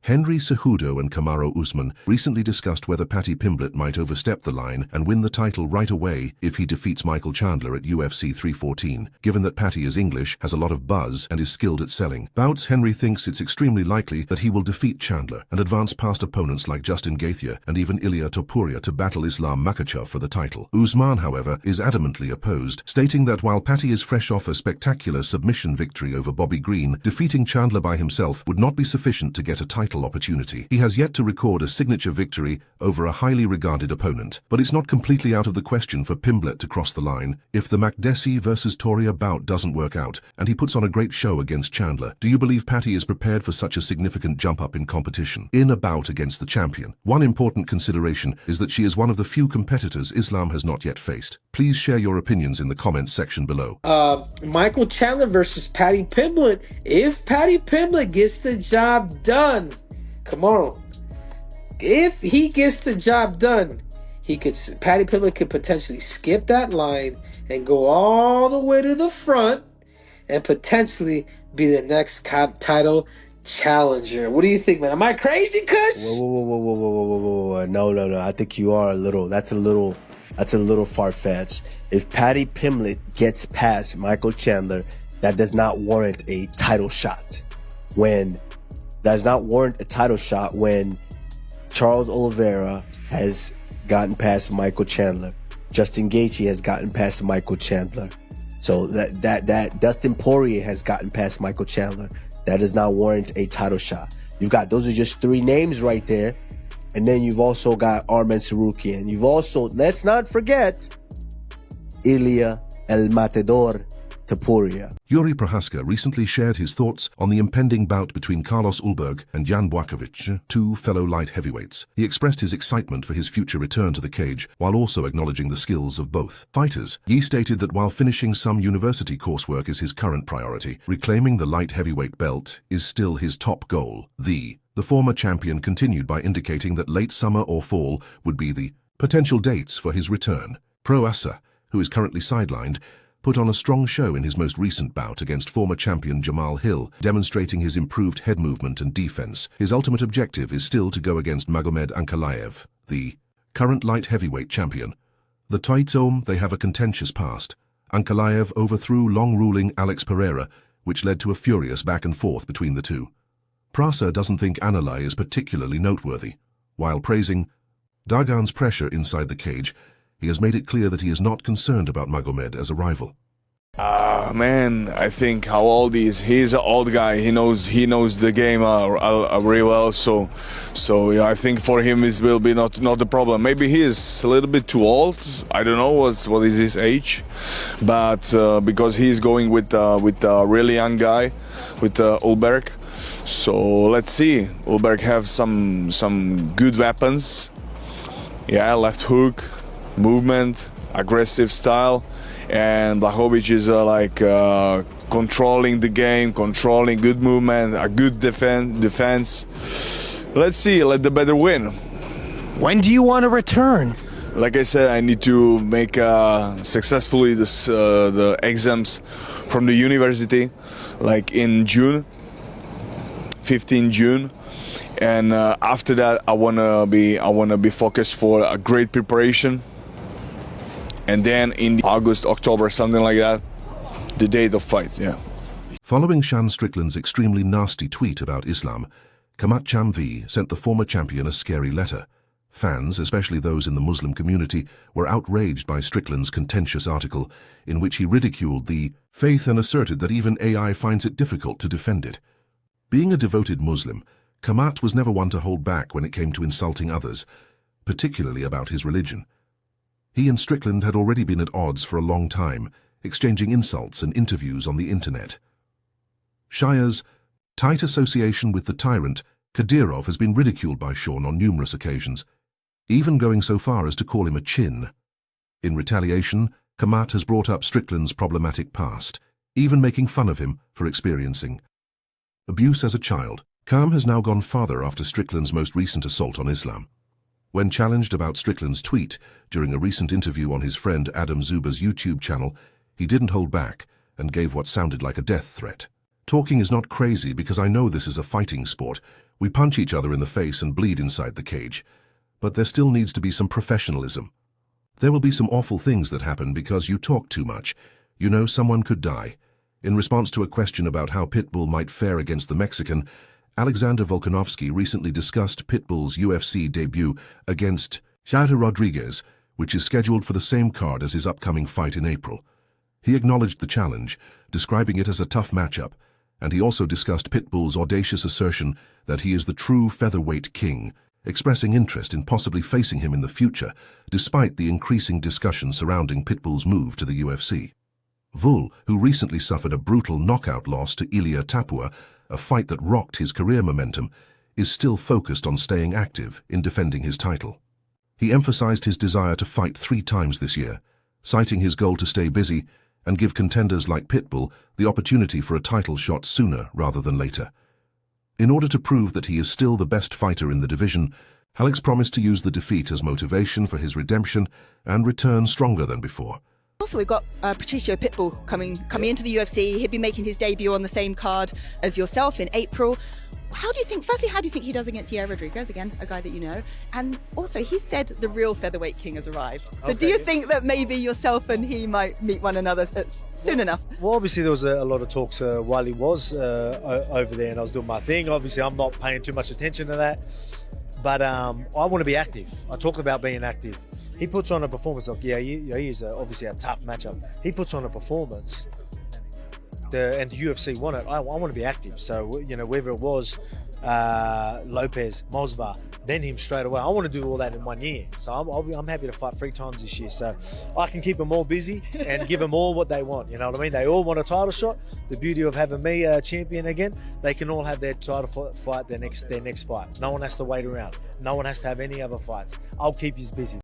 Henry Cejudo and Kamaru Usman recently discussed whether Paddy Pimblett might overstep the line and win the title right away if he defeats Michael Chandler at UFC 314. Given that Paddy is English, has a lot of buzz, and is skilled at selling bouts, Henry thinks it's extremely likely that he will defeat Chandler and advance past opponents like Justin Gaethje and even Ilia Topuria to battle Islam Makhachev for the title. Usman, however, is adamantly opposed, stating that while Paddy is fresh off a spectacular submission victory over Bobby Green, defeating Chandler by himself would not be sufficient to get a title opportunity. He has yet to record a signature victory over a highly regarded opponent, but it's not completely out of the question for Pimblett to cross the line if the Makdessi versus Toria bout doesn't work out and he puts on a great show against Chandler. Do you believe Paddy is prepared for such a significant jump up in competition in a bout against the champion? One important consideration is that she is one of the few competitors Islam has not yet faced. Please share your opinions in the comments section below. Michael Chandler versus Paddy Pimblett. If Paddy Pimblett gets the job done, come on. If he gets the job done, Paddy Pimblett could potentially skip that line and go all the way to the front and potentially be the next title challenger. What do you think, man? Am I crazy, Kush? Whoa. No. I think you are a little. That's a little far-fetched. If Paddy Pimblett gets past Michael Chandler, that does not warrant a title shot. When Charles Oliveira has gotten past Michael Chandler, Justin Gaethje has gotten past Michael Chandler, so that Dustin Poirier has gotten past Michael Chandler, that does not warrant a title shot. Those are just three names right there. And then you've also got Arman Tsarukyan. You've also, let's not forget, Ilia El Matador Topuria. Yuri Prohaska recently shared his thoughts on the impending bout between Carlos Ulberg and Jan Błachowicz, two fellow light heavyweights. He expressed his excitement for his future return to the cage, while also acknowledging the skills of both fighters. He stated that while finishing some university coursework is his current priority, reclaiming the light heavyweight belt is still his top goal. The former champion continued by indicating that late summer or fall would be the potential dates for his return. Prohaska, who is currently sidelined, put on a strong show in his most recent bout against former champion Jamal Hill, demonstrating his improved head movement and defense. His ultimate objective is still to go against Magomed Ankalaev, the current light heavyweight champion. The Taizom, they have a contentious past. Ankalaev overthrew long-ruling Alex Pereira, which led to a furious back and forth between the two. Prasa doesn't think Anilai is particularly noteworthy. While praising Dagan's pressure inside the cage, he has made it clear that he is not concerned about Magomed as a rival. Man, I think how old he is. He's an old guy. He knows the game really well. So yeah, I think for him it will be not a problem. Maybe he is a little bit too old. I don't know what is his age, but because he's going with a really young guy, with Ulberg. So let's see. Ulberg have some good weapons. Yeah, left hook, movement, aggressive style, and Błachowicz is controlling the game, controlling good movement, a good defense. Let's see, let the better win. When do you want to return? Like I said, I need to make successfully the exams from the university, like in June, 15 June. And after that, I wanna be focused for a great preparation. And then in August, October, something like that, the date of fight, yeah. Following Sean Strickland's extremely nasty tweet about Islam, Khamzat Chimaev sent the former champion a scary letter. Fans, especially those in the Muslim community, were outraged by Strickland's contentious article, in which he ridiculed the faith and asserted that even AI finds it difficult to defend it. Being a devoted Muslim, Khamzat was never one to hold back when it came to insulting others, particularly about his religion. He and Strickland had already been at odds for a long time, exchanging insults and interviews on the internet. Shia's tight association with the tyrant, Kadyrov, has been ridiculed by Sean on numerous occasions, even going so far as to call him a chin. In retaliation, Khamzat has brought up Strickland's problematic past, even making fun of him for experiencing abuse as a child. Kham has now gone farther after Strickland's most recent assault on Islam. When challenged about Strickland's tweet during a recent interview on his friend Adam Zuba's YouTube channel, he didn't hold back and gave what sounded like a death threat. Talking is not crazy because I know this is a fighting sport We punch each other in the face and bleed inside the cage. But there still needs to be some professionalism. There will be some awful things that happen because you talk too much. You know, someone could die. In response to a question about how Pitbull might fare against the Mexican, Alexander Volkanovski recently discussed Pitbull's UFC debut against Jair Rodriguez, which is scheduled for the same card as his upcoming fight in April. He acknowledged the challenge, describing it as a tough matchup, and he also discussed Pitbull's audacious assertion that he is the true featherweight king, expressing interest in possibly facing him in the future, despite the increasing discussion surrounding Pitbull's move to the UFC. Vul, who recently suffered a brutal knockout loss to Ilia Tapua, a fight that rocked his career momentum, is still focused on staying active in defending his title. He emphasized his desire to fight 3 times this year, citing his goal to stay busy and give contenders like Pitbull the opportunity for a title shot sooner rather than later. In order to prove that he is still the best fighter in the division, Alex promised to use the defeat as motivation for his redemption and return stronger than before. Also, we've got Patricio Pitbull coming into the UFC. He'll be making his debut on the same card as yourself in April. Firstly, how do you think he does against Yair Rodriguez, again, a guy that you know? And also, he said the real featherweight king has arrived. So do you think that maybe yourself and he might meet one another soon enough? Well, obviously there was a lot of talks while he was over there and I was doing my thing. Obviously, I'm not paying too much attention to that. But I want to be active. I talk about being active. He puts on a performance. Like, he is obviously a tough matchup. He puts on a performance. And the UFC want it. I want to be active. So, you know, whether it was Lopez, Mosba, then him straight away. I want to do all that in 1 year. So I'm happy to fight 3 times this year. So I can keep them all busy and give them all what they want. You know what I mean? They all want a title shot. The beauty of having me champion again, they can all have their title fight their next fight. No one has to wait around. No one has to have any other fights. I'll keep you busy.